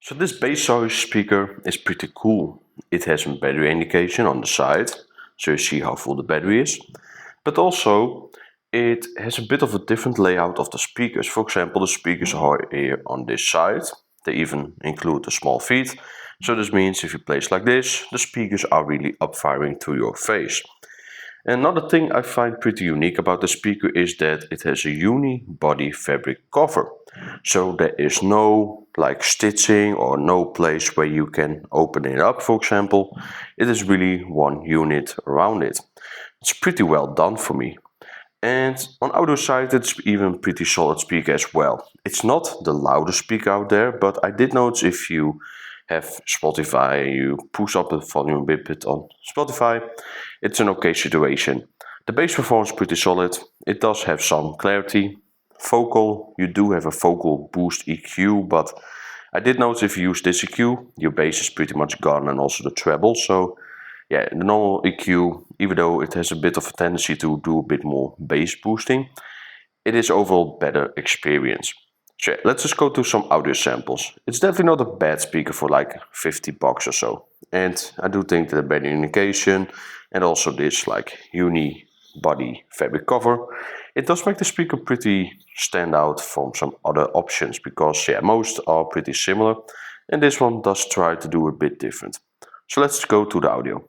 So this Baseus speaker is pretty cool. It has a battery indication on the side, so you see how full the battery is. But also, it has a bit of a different layout of the speakers. For example, the speakers are here on this side. They even include a small feed. So this means if you place like this, the speakers are really up-firing to your face. Another thing I find pretty unique about the speaker is that it has a unibody fabric cover. So there is no like stitching or no place where you can open it up, for example. It is really one unit around it. It's pretty well done for me. And on audio side, it's even pretty solid speaker as well. It's not the loudest speaker out there, but I did notice if you have Spotify and you push up the volume a bit on Spotify, it's an okay situation. The bass performance is pretty solid. It does have some clarity. Vocal, you do have a vocal boost EQ, but I did notice if you use this EQ, your bass is pretty much gone and also the treble. So yeah, the normal EQ, even though it has a bit of a tendency to do a bit more bass boosting, it is overall better experience. So yeah, let's just go to some audio samples. It's definitely not a bad speaker for like $50 or so. And I do think that the battery indication and also this like unibody fabric cover, it does make the speaker pretty stand out from some other options because yeah, most are pretty similar and this one does try to do a bit different. So let's go to the audio.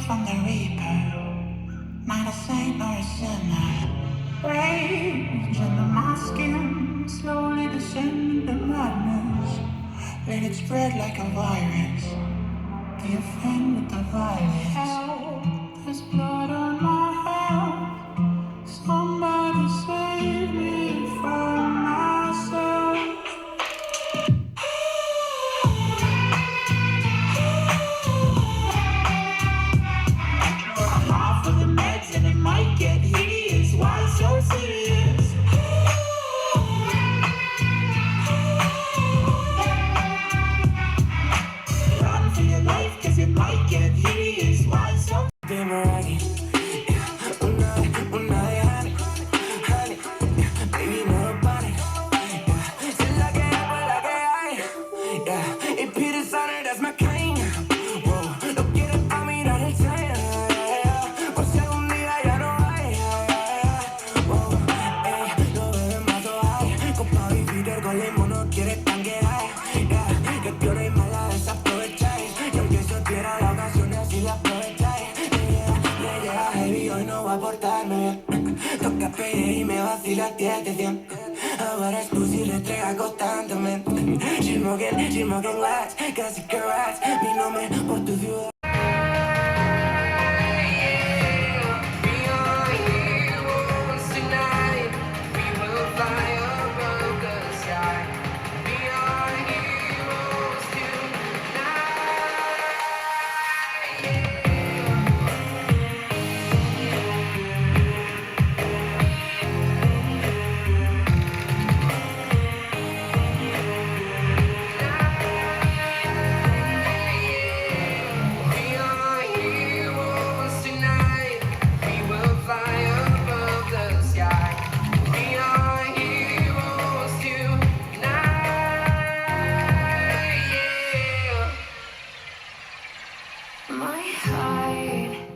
From the reaper, not a saint nor a sinner. Rage under my skin, slowly descend into madness. Let it spread like a virus. Be a friend with the virus. Help, there's blood on my hands. Somebody save me from myself. 10 de 100. Ahora es luz y lo entrega constantemente. Smoking lights, casi que rats. Mi nombre por tu ciudad. My heart